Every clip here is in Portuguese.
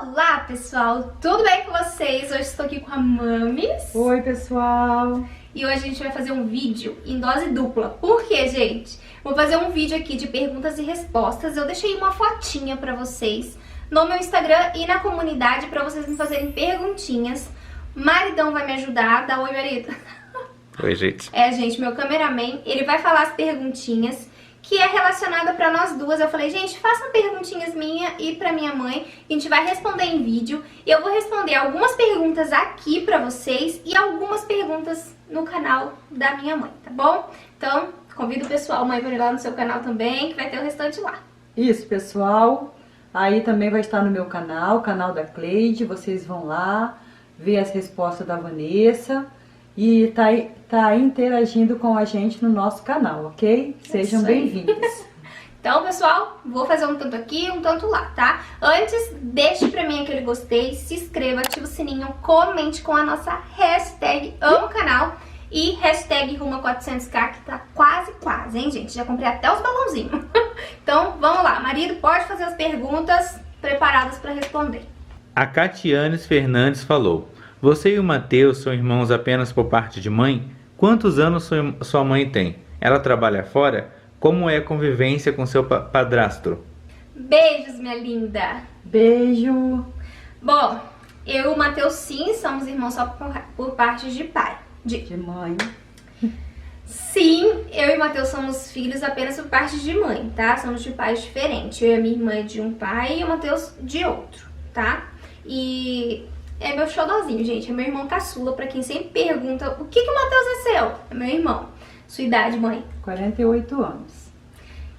Olá pessoal, tudo bem com vocês? Hoje estou aqui com a Mamis. Oi pessoal! E hoje a gente vai fazer um vídeo em dose dupla. Por quê, gente? Vou fazer um vídeo aqui de perguntas e respostas. Eu deixei uma fotinha pra vocês no meu Instagram e na comunidade pra vocês me fazerem perguntinhas. Maridão vai me ajudar. Dá oi, marido. Oi, gente. É, gente, meu cameraman, ele vai falar as perguntinhas que é relacionada pra nós duas. Eu falei, gente, façam perguntinhas minha e pra minha mãe, a gente vai responder em vídeo. Eu vou responder algumas perguntas aqui pra vocês e algumas perguntas no canal da minha mãe, tá bom? Então, convido o pessoal, mãe, pra ir lá no seu canal também, que vai ter o restante lá. Isso, pessoal. Aí também vai estar no meu canal, canal da Cleide. Vocês vão lá ver as respostas da Vanessa e tá interagindo com a gente no nosso canal, ok? Sejam bem-vindos. Então, pessoal, vou fazer um tanto aqui, um tanto lá, tá? Antes, deixe pra mim aquele gostei, se inscreva, ative o sininho, comente com a nossa hashtag amo canal e hashtag rumo a 400k, que tá quase, hein, gente? Já comprei até os balãozinhos. Então, vamos lá. Marido, pode fazer as perguntas preparadas pra responder. A Catianes Fernandes falou: você e o Matheus são irmãos apenas por parte de mãe? Quantos anos sua mãe tem? Ela trabalha fora? Como é a convivência com seu padrasto? Beijos, minha linda. Beijo. Bom, eu e o Matheus, sim, somos irmãos só por parte de pai. De mãe. Sim, eu e o Matheus somos filhos apenas por parte de mãe, tá? Somos de pais diferentes. Eu e a minha irmã é de um pai e o Matheus de outro, tá? E é meu xodózinho, gente. É meu irmão caçula, pra quem sempre pergunta o que o Matheus é seu. É meu irmão. Sua idade, mãe? 48 anos.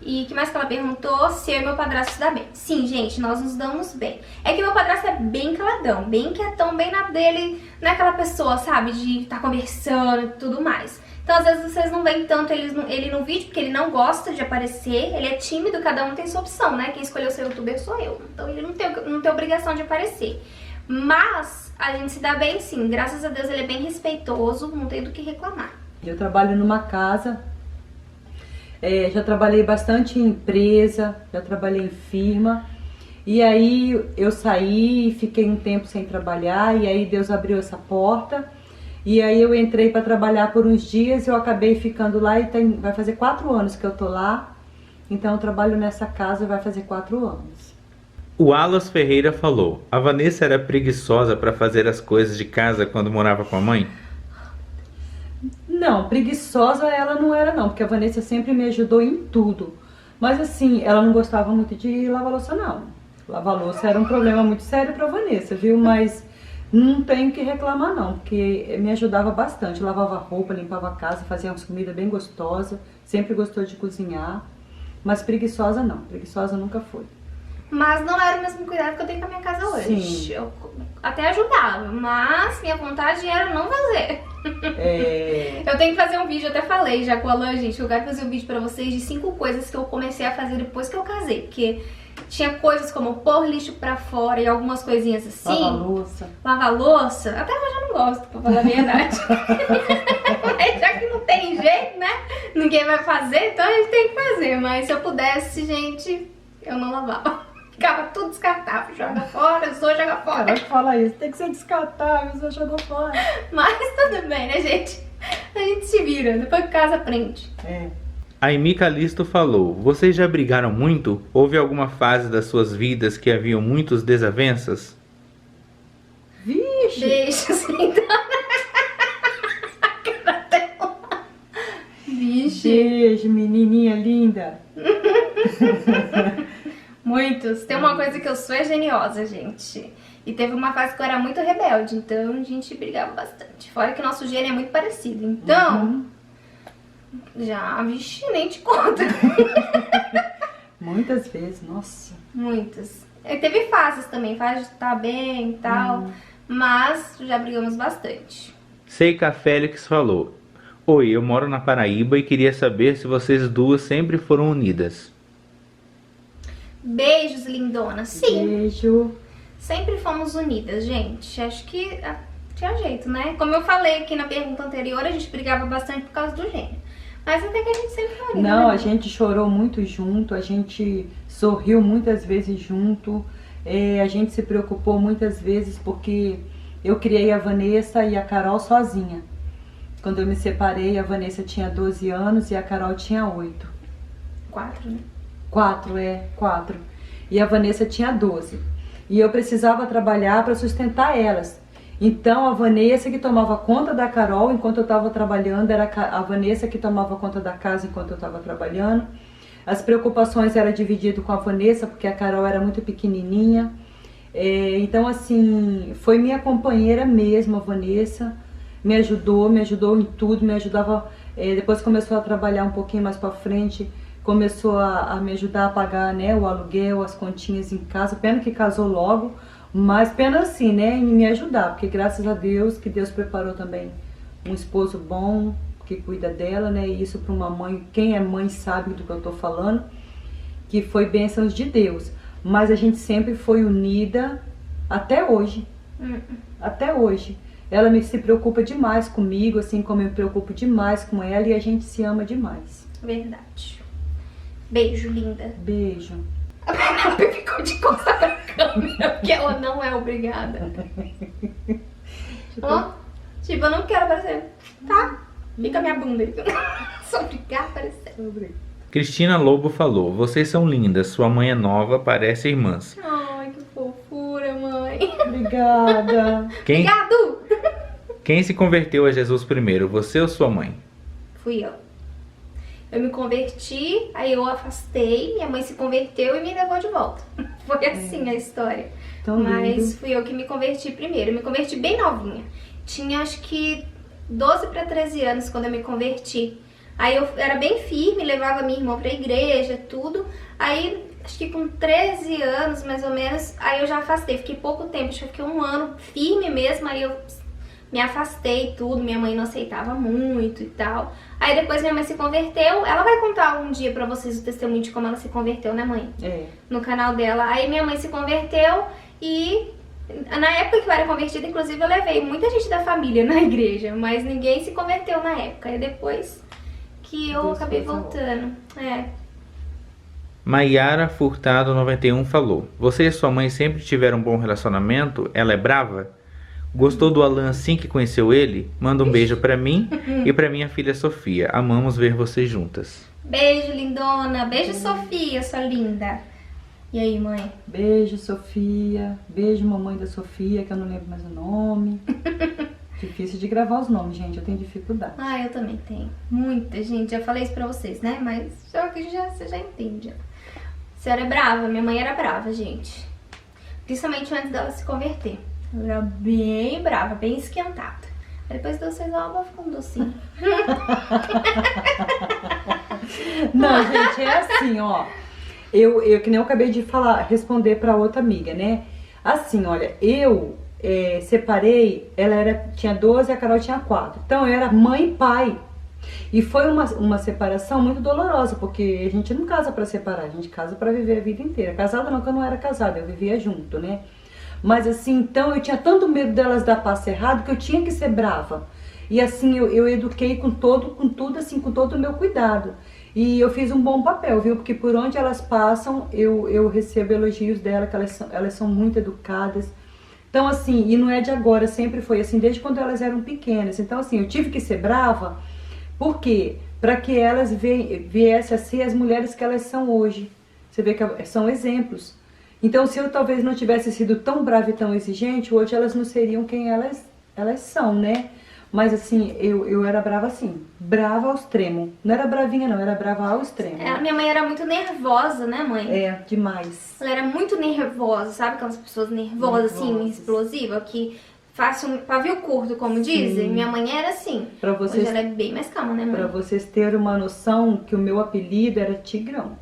E o que mais que ela perguntou? Se eu e meu padrasto se dá bem. Sim, gente, nós nos damos bem. É que meu padrasto é bem caladão, bem quietão, bem na dele. Não é aquela pessoa, sabe, de estar conversando e tudo mais. Então, às vezes, vocês não veem tanto ele no vídeo, porque ele não gosta de aparecer. Ele é tímido, cada um tem sua opção, né? Quem escolheu ser youtuber sou eu. Então, ele não tem obrigação de aparecer. Mas a gente se dá bem, sim. Graças a Deus, ele é bem respeitoso, não tem do que reclamar. Eu trabalho numa casa, já trabalhei bastante em empresa, já trabalhei em firma. E aí eu saí, fiquei um tempo sem trabalhar e aí Deus abriu essa porta. E aí eu entrei para trabalhar por uns dias, eu acabei ficando lá e vai fazer 4 anos que eu tô lá. Então eu trabalho nessa casa, vai fazer 4 anos. O Alas Ferreira falou: a Vanessa era preguiçosa para fazer as coisas de casa quando morava com a mãe? Não, preguiçosa ela não era não, porque a Vanessa sempre me ajudou em tudo. Mas assim, ela não gostava muito de lavar louça não. Lavar louça era um problema muito sério pra Vanessa, viu? Mas não tenho que reclamar não, porque me ajudava bastante. Lavava roupa, limpava a casa, fazia umas comidas bem gostosas. Sempre gostou de cozinhar. Mas preguiçosa não, preguiçosa nunca foi. Mas não era o mesmo cuidado que eu tenho com a minha casa hoje. Sim. Eu até ajudava, mas minha vontade era não fazer. Eu tenho que fazer um vídeo, eu até falei já com a Alain, gente, eu quero fazer um vídeo pra vocês de 5 coisas que eu comecei a fazer depois que eu casei. Porque tinha coisas como pôr lixo pra fora e algumas coisinhas assim. Lavar louça. Lavar louça, até hoje eu não gosto, pra falar a verdade. Mas já que não tem jeito, né? Ninguém vai fazer, então a gente tem que fazer. Mas se eu pudesse, gente, eu não lavava. Ficava tudo descartável, joga fora, joga fora. Caraca, fala isso, tem que ser descartável, você jogou fora. Mas tudo bem, né, gente? A gente se vira, depois que casa aprende. A Amy Calisto falou: vocês já brigaram muito? Houve alguma fase das suas vidas que haviam muitas desavenças? Vixe! Beijos, então. Vixe. Beijo, menininha linda. Muitos. Tem uma coisa que eu sou geniosa, gente. E teve uma fase que eu era muito rebelde, então a gente brigava bastante. Fora que nosso gênio é muito parecido. Então, já, vixe, nem te conta. Muitas vezes, nossa. Muitas. E teve fases também, fase de estar bem e tal, mas já brigamos bastante. Seika Félix falou: oi, eu moro na Paraíba e queria saber se vocês duas sempre foram unidas. Beijos, lindona. Sim, Beijo. sempre fomos unidas, gente. Acho que tinha jeito, né? Como eu falei aqui na pergunta anterior, a gente brigava bastante por causa do gênio. Mas até que a gente sempre foi unida. Não, né? a gente chorou muito junto, a gente sorriu muitas vezes junto. A gente se preocupou muitas vezes porque eu criei a Vanessa e a Carol sozinha. Quando eu me separei, a Vanessa tinha 12 anos e a Carol tinha 8. 4, né? 4. E a Vanessa tinha 12. E eu precisava trabalhar para sustentar elas. Então a Vanessa que tomava conta da Carol enquanto eu estava trabalhando, era a Vanessa que tomava conta da casa enquanto eu estava trabalhando. As preocupações eram divididas com a Vanessa, porque a Carol era muito pequenininha. Então assim, foi minha companheira mesmo, a Vanessa. Me ajudou em tudo, me ajudava. Depois começou a trabalhar um pouquinho mais para frente, começou a me ajudar a pagar, né, o aluguel, as continhas em casa. Pena que casou logo. Mas pena assim, né, em me ajudar, porque graças a Deus, que Deus preparou também um esposo bom, que cuida dela, né, e isso para uma mãe, quem é mãe sabe do que eu tô falando, que foi bênçãos de Deus. Mas a gente sempre foi unida até hoje, até hoje. Ela se preocupa demais comigo, assim como eu me preocupo demais com ela, e a gente se ama demais. Verdade. Beijo, linda. Beijo. A Penelope ficou de costas pra câmera, porque ela não é obrigada. Ó, tipo, eu não quero aparecer, tá? Fica a minha bunda aí. Sou obrigada a aparecer. Cristina Lobo falou: vocês são lindas, sua mãe é nova, parece irmãs. Ai, que fofura, mãe. Obrigada. Obrigado! Quem se converteu a Jesus primeiro, você ou sua mãe? Fui eu. Eu me converti, aí eu afastei, minha mãe se converteu e me levou de volta. Foi assim a história. Tão Mas lindo. fui eu que me converti primeiro. Eu me converti bem novinha. Tinha acho que 12 para 13 anos quando eu me converti. Aí eu era bem firme, levava minha irmã pra igreja, tudo. Aí, acho que com 13 anos, mais ou menos, aí eu já afastei. Fiquei pouco tempo, acho que eu fiquei um ano firme mesmo, aí eu me afastei tudo, minha mãe não aceitava muito e tal. Aí depois minha mãe se converteu, ela vai contar um dia pra vocês o testemunho de como ela se converteu, né, mãe? No canal dela. Aí minha mãe se converteu e na época que eu era convertida, inclusive eu levei muita gente da família na igreja, mas ninguém se converteu na época. Aí depois que eu acabei voltando. Maiara Furtado 91 falou: você e sua mãe sempre tiveram um bom relacionamento? Ela é brava? Gostou do Alan assim que conheceu ele? Manda um beijo pra mim e pra minha filha Sofia. Amamos ver vocês juntas. Beijo, lindona. Beijo, Sofia, sua linda. E aí, mãe? Beijo, Sofia. Beijo, mamãe da Sofia, que eu não lembro mais o nome. Difícil de gravar os nomes, gente. Eu tenho dificuldade. Ah, eu também tenho. Muita gente. Já falei isso pra vocês, né? Mas só que você já entende. A senhora é brava. Minha mãe era brava, gente. Principalmente antes dela se converter. Ela era bem brava, bem esquentada. Aí depois de vocês, ela vai ficando docinha. Não, gente, é assim, ó. Eu que nem eu acabei de falar, responder pra outra amiga, né? Assim, olha, eu separei, tinha 12 e a Carol tinha 4. Então eu era mãe e pai. E foi uma separação muito dolorosa, porque a gente não casa pra separar, a gente casa pra viver a vida inteira. Casada não, que eu não era casada, eu vivia junto, né? Mas assim, então eu tinha tanto medo delas dar passo errado que eu tinha que ser brava. E assim, eu eduquei com tudo assim, com todo o meu cuidado. E eu fiz um bom papel, viu? Porque por onde elas passam, eu recebo elogios dela, que elas são muito educadas. Então assim, e não é de agora, sempre foi assim, desde quando elas eram pequenas. Então assim, eu tive que ser brava, por quê? Para que elas viessem a ser as mulheres que elas são hoje. Você vê que são exemplos. Então, se eu talvez não tivesse sido tão brava e tão exigente, hoje elas não seriam quem elas são, né? Mas assim, eu era brava assim, brava ao extremo. Não era bravinha não, era brava ao extremo. A minha mãe era muito nervosa, né, mãe? Demais. Ela era muito nervosa, sabe aquelas pessoas nervosas, assim, explosivas, que fazem um pavio curto, como dizem? Minha mãe era assim. Hoje ela é bem mais calma, né, mãe? Pra vocês terem uma noção que o meu apelido era Tigrão.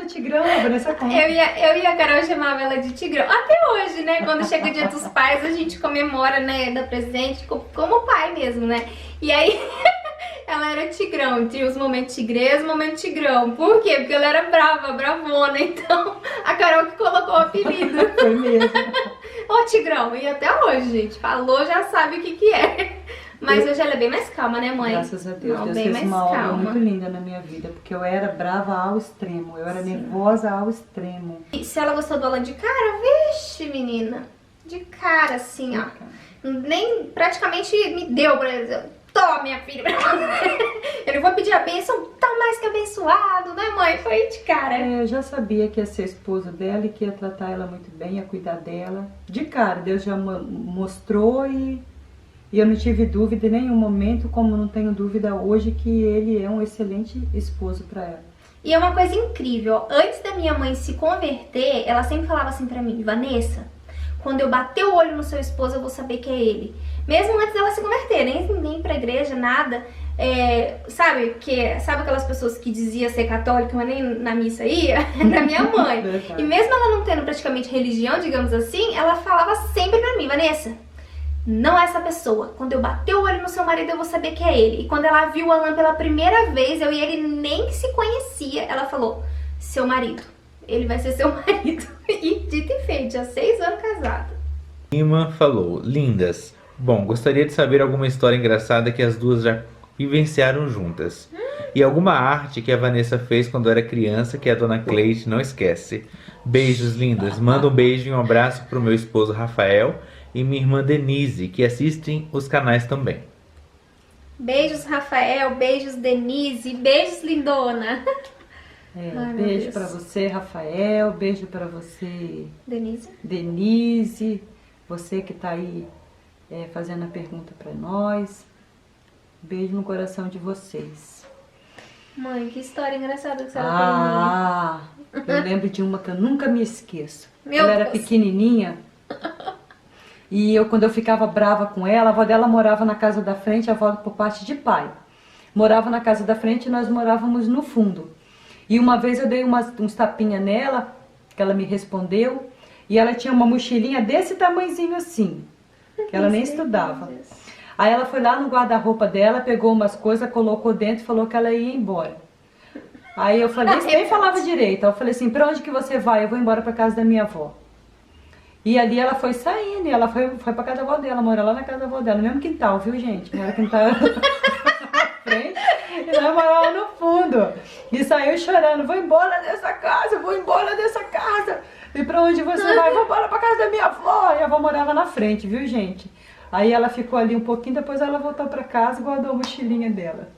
Tigrão, a Vanessa conta. Eu e a Carol chamava ela de Tigrão. Até hoje, né? Quando chega o Dia dos Pais, a gente comemora, né? Dá presente como pai mesmo, né? E aí, ela era Tigrão. Tinha os momentos tigrês, momentos Tigrão. Por quê? Porque ela era brava, bravona. Então, a Carol que colocou o apelido. Foi mesmo. Ô, Tigrão. E até hoje, gente. Falou, já sabe o que é. Mas hoje ela é bem mais calma, né, mãe? Graças a Deus. Não, Deus bem fez mais uma obra calma. muito linda na minha vida, porque eu era brava ao extremo, eu era nervosa ao extremo. E se ela gostou do Alan de cara, vixe, menina. De cara, assim, ó. Nem praticamente me deu pra dizer, toma, minha filha. Eu não vou pedir a bênção, tá mais que abençoado, né, mãe? Foi de cara. Eu já sabia que ia ser esposa dela e que ia tratar ela muito bem, ia cuidar dela. De cara, Deus já mostrou e eu não tive dúvida em nenhum momento, como não tenho dúvida hoje, que ele é um excelente esposo para ela. E é uma coisa incrível, antes da minha mãe se converter, ela sempre falava assim pra mim, Vanessa, quando eu bater o olho no seu esposo, eu vou saber que é ele. Mesmo antes dela se converter, nem pra igreja, nada. Sabe aquelas pessoas que diziam ser católica, mas nem na missa ia? Da minha mãe. E mesmo ela não tendo praticamente religião, digamos assim, ela falava sempre pra mim, Vanessa, não é essa pessoa. Quando eu bater o olho no seu marido, eu vou saber que é ele. E quando ela viu o Alan pela primeira vez, eu e ele nem se conhecia, ela falou, seu marido. Ele vai ser seu marido. E dito e feito, já 6 anos casado. Irmã falou, lindas. Bom, gostaria de saber alguma história engraçada que as duas já vivenciaram juntas. E alguma arte que a Vanessa fez quando era criança que a dona Cleide não esquece. Beijos, lindas. Manda um beijo e um abraço pro meu esposo Rafael e minha irmã Denise, que assistem os canais também. Beijos, Rafael. Beijos, Denise. Beijos, lindona. Ai, beijo para você, Rafael. Beijo para você, Denise. Denise. Você que tá aí fazendo a pergunta para nós. Beijo no coração de vocês. Mãe, que história engraçada que você ela tem. Eu lembro de uma que eu nunca me esqueço. Meu ela era Deus. pequenininha. E quando eu ficava brava com ela, a avó dela morava na casa da frente, a avó por parte de pai. Morava na casa da frente e nós morávamos no fundo. E uma vez eu dei uns tapinhas nela, que ela me respondeu, e ela tinha uma mochilinha desse tamanhozinho assim, que ela nem estudava. Aí ela foi lá no guarda-roupa dela, pegou umas coisas, colocou dentro e falou que ela ia embora. Aí eu falei, isso nem falava direito. Aí eu falei assim, pra onde que você vai? Eu vou embora pra casa da minha avó. E ali ela foi saindo, e ela foi pra casa da avó dela, mora lá na casa da avó dela, no mesmo quintal, viu, gente? Não era quintal na frente, e nós morávamos no fundo. E saiu chorando, vou embora dessa casa, vou embora dessa casa. E pra onde você vai? Vou embora pra casa da minha avó. E a avó morava na frente, viu, gente? Aí ela ficou ali um pouquinho, depois ela voltou pra casa e guardou a mochilinha dela.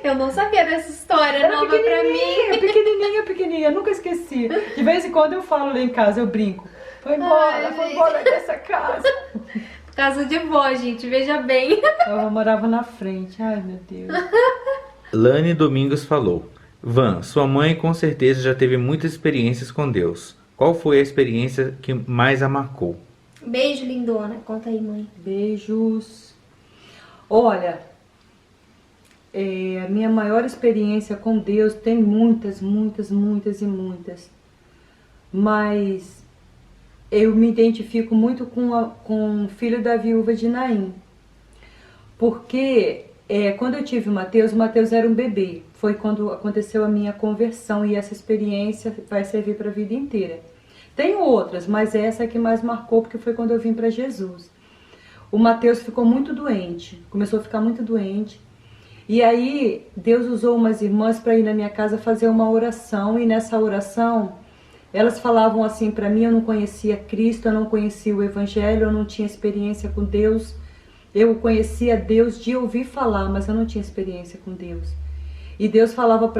Eu não sabia dessa história nova pra mim. Pequenininha, nunca esqueci. De vez em quando eu falo lá em casa, eu brinco. Vou embora dessa casa. Casa de vó, gente, veja bem. Eu morava na frente, ai meu Deus. Lani Domingos falou, Van, sua mãe com certeza já teve muitas experiências com Deus. Qual foi a experiência que mais a marcou? Beijo, lindona. Conta aí, mãe. Beijos. Olha, a minha maior experiência com Deus tem muitas. Mas eu me identifico muito com o filho da viúva de Naim. Porque quando eu tive o Mateus era um bebê. Foi quando aconteceu a minha conversão e essa experiência vai servir para a vida inteira. Tenho outras, mas essa é que mais marcou porque foi quando eu vim para Jesus. O Mateus ficou muito doente, começou a ficar muito doente. E aí Deus usou umas irmãs para ir na minha casa fazer uma oração. E nessa oração elas falavam assim para mim, eu não conhecia Cristo, eu não conhecia o Evangelho, eu não tinha experiência com Deus. Eu conhecia Deus de ouvir falar, mas eu não tinha experiência com Deus. E Deus falava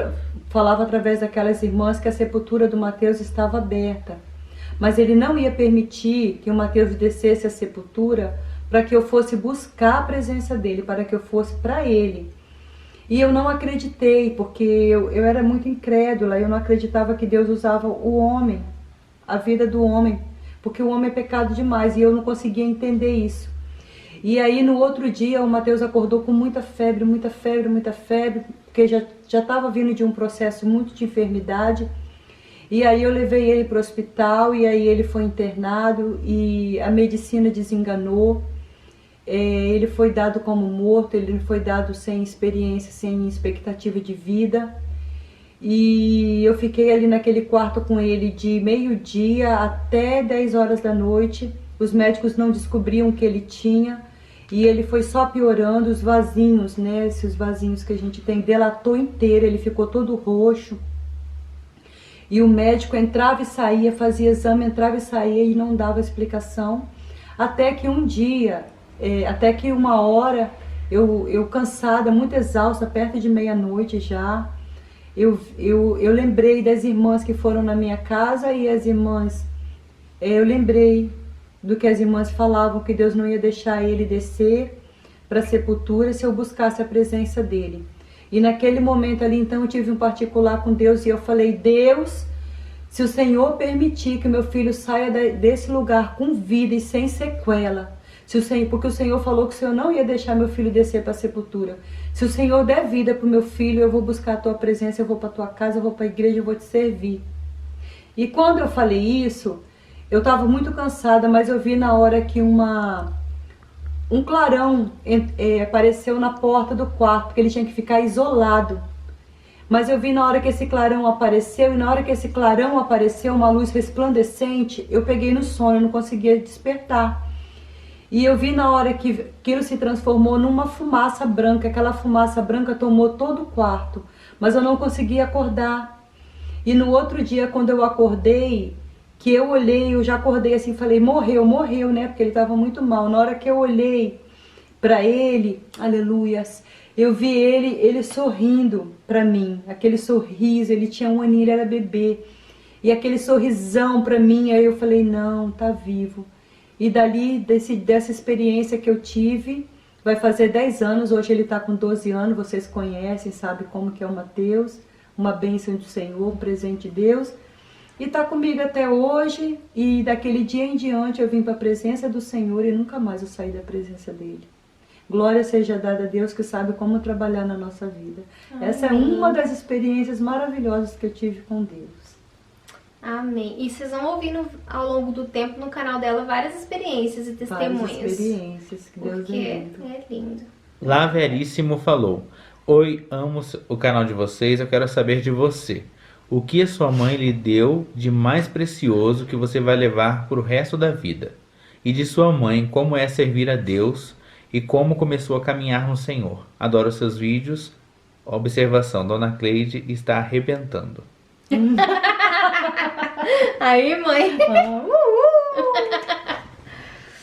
através daquelas irmãs que a sepultura do Mateus estava aberta. Mas Ele não ia permitir que o Mateus descesse à sepultura para que eu fosse buscar a presença dEle, para que eu fosse para Ele. E eu não acreditei, porque eu era muito incrédula, eu não acreditava que Deus usava o homem, a vida do homem, porque o homem é pecado demais, e eu não conseguia entender isso. E aí no outro dia o Mateus acordou com muita febre, porque já estava vindo de um processo muito de enfermidade. E aí eu levei ele para o hospital, e aí ele foi internado, e a medicina desenganou. Ele foi dado como morto, ele foi dado sem experiência, sem expectativa de vida. E eu fiquei ali naquele quarto com ele de meio-dia até 10 horas da noite. Os médicos não descobriam o que ele tinha. E ele foi só piorando, os vasinhos, né? Esses vasinhos que a gente tem, delatou inteiro, ele ficou todo roxo. E o médico entrava e saía, fazia exame, entrava e saía e não dava explicação. Até que um dia, até que uma hora, eu cansada, muito exausta, perto de meia-noite já, eu lembrei das irmãs que foram na minha casa e as irmãs, eu lembrei do que as irmãs falavam, que Deus não ia deixar ele descer para a sepultura se eu buscasse a presença dele. E naquele momento ali, então, eu tive um particular com Deus e eu falei: Deus, se o Senhor permitir que meu filho saia desse lugar com vida e sem sequela, porque o Senhor falou que o Senhor não ia deixar meu filho descer para a sepultura. Se o Senhor der vida para o meu filho, eu vou buscar a tua presença, eu vou para a tua casa, eu vou para a igreja, eu vou te servir. E quando eu falei isso, eu estava muito cansada, mas eu vi na hora que um clarão apareceu na porta do quarto, porque ele tinha que ficar isolado. Mas eu vi na hora que esse clarão apareceu, e na hora que esse clarão apareceu, uma luz resplandecente, eu peguei no sono, eu não conseguia despertar. E eu vi na hora que aquilo se transformou numa fumaça branca, aquela fumaça branca tomou todo o quarto, mas eu não conseguia acordar. E no outro dia, quando eu acordei, que eu olhei, eu já acordei assim, falei: morreu, né? Porque ele estava muito mal. Na hora que eu olhei para ele, aleluias, eu vi ele sorrindo para mim, aquele sorriso, ele tinha um aninho, ele era bebê, e aquele sorrisão para mim, aí eu falei: não, tá vivo. E dali, dessa experiência que eu tive, vai fazer 10 anos, hoje ele está com 12 anos, vocês conhecem, sabem como que é o Mateus, uma bênção do Senhor, um presente de Deus. E está comigo até hoje, e daquele dia em diante eu vim para a presença do Senhor e nunca mais eu saí da presença dele. Glória seja dada a Deus que sabe como trabalhar na nossa vida. Amém. Essa é uma das experiências maravilhosas que eu tive com Deus. Amém. E vocês vão ouvindo ao longo do tempo no canal dela várias experiências e testemunhas. Várias experiências, que Deus é lindo. É lindo. Lá Veríssimo falou: oi, amo o canal de vocês, eu quero saber de você. O que a sua mãe lhe deu de mais precioso que você vai levar para o resto da vida? E de sua mãe, como é servir a Deus e como começou a caminhar no Senhor? Adoro seus vídeos. Observação: Dona Cleide está arrebentando. Aí, mãe.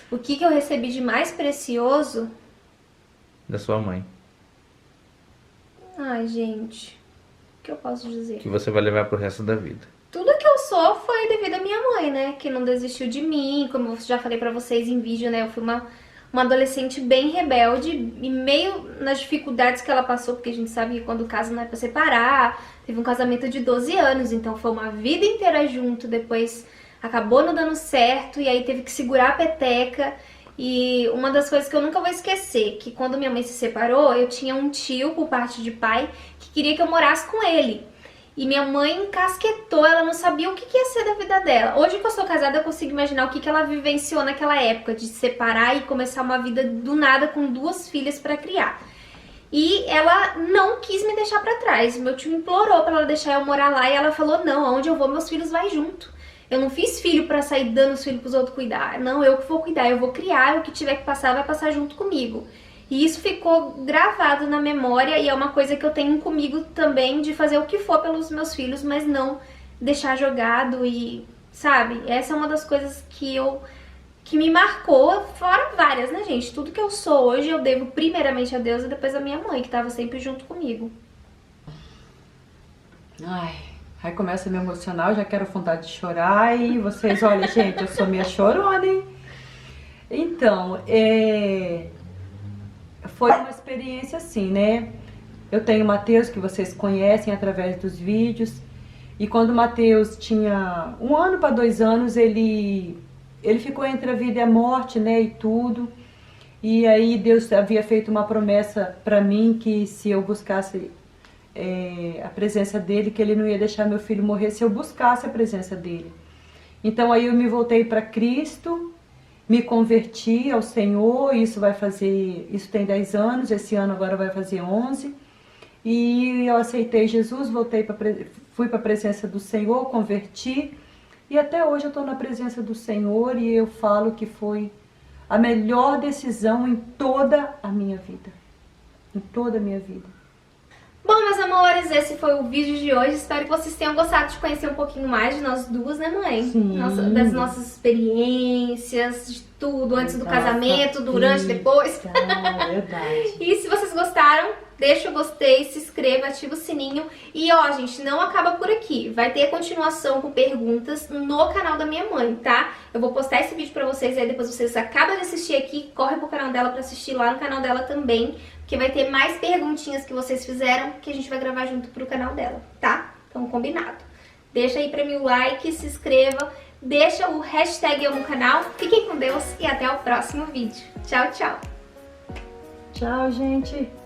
O que eu recebi de mais precioso? Da sua mãe. Ai, gente, o que eu posso dizer? Que você vai levar pro resto da vida. Tudo que eu sou foi devido à minha mãe, né? Que não desistiu de mim. Como eu já falei pra vocês em vídeo, né? Eu fui uma adolescente bem rebelde, e meio nas dificuldades que ela passou, porque a gente sabe que quando o caso não é pra separar. Teve um casamento de 12 anos, então foi uma vida inteira junto. Depois acabou não dando certo, e aí teve que segurar a peteca. E uma das coisas que eu nunca vou esquecer, que quando minha mãe se separou, eu tinha um tio por parte de pai que queria que eu morasse com ele. E minha mãe encasquetou, ela não sabia o que ia ser da vida dela. Hoje que eu sou casada, eu consigo imaginar o que ela vivenciou naquela época, de se separar e começar uma vida do nada com 2 filhas pra criar. E ela não quis me deixar pra trás. Meu tio implorou pra ela deixar eu morar lá, e ela falou: não, aonde eu vou, meus filhos vai junto. Eu não fiz filho pra sair dando os filhos pros outros cuidar. Não, eu que vou cuidar, eu vou criar, o que tiver que passar vai passar junto comigo. E isso ficou gravado na memória, e é uma coisa que eu tenho comigo também, de fazer o que for pelos meus filhos, mas não deixar jogado. E, sabe, essa é uma das coisas que me marcou, fora várias, né, gente? Tudo que eu sou hoje eu devo primeiramente a Deus e depois a minha mãe, que estava sempre junto comigo. Ai, aí começa a me emocionar, eu já quero vontade de chorar. E vocês, olha, gente, eu sou meio chorona, hein? Então, foi uma experiência assim, né? Eu tenho o Mateus, que vocês conhecem através dos vídeos. E quando o Mateus tinha 1 ano para 2 anos, ele ficou entre a vida e a morte, né? E tudo. E aí Deus havia feito uma promessa para mim, que se eu buscasse a presença dele, que ele não ia deixar meu filho morrer se eu buscasse a presença dele. Então aí eu me voltei para Cristo, me converti ao Senhor. Isso tem 10 anos, esse ano agora vai fazer 11. E eu aceitei Jesus, fui para a presença do Senhor, converti. E até hoje eu estou na presença do Senhor, e eu falo que foi a melhor decisão em toda a minha vida. Em toda a minminha vida. Bom, meus amores, esse foi o vídeo de hoje. Espero que vocês tenham gostado de conhecer um pouquinho mais de nós duas, né, mãe? Sim. Das nossas experiências, de tudo, antes do casamento, durante, depois. Verdade. E se vocês gostaram, deixa o gostei, se inscreva, ativa o sininho. E ó, gente, não acaba por aqui. Vai ter continuação com perguntas no canal da minha mãe, tá? Eu vou postar esse vídeo pra vocês, aí depois vocês acabam de assistir aqui, corre pro canal dela pra assistir lá no canal dela também, porque vai ter mais perguntinhas que vocês fizeram que a gente vai gravar junto pro canal dela, tá? Então, combinado. Deixa aí pra mim o like, se inscreva, deixa o hashtag eu no canal. Fiquem com Deus e até o próximo vídeo. Tchau, tchau! Tchau, gente!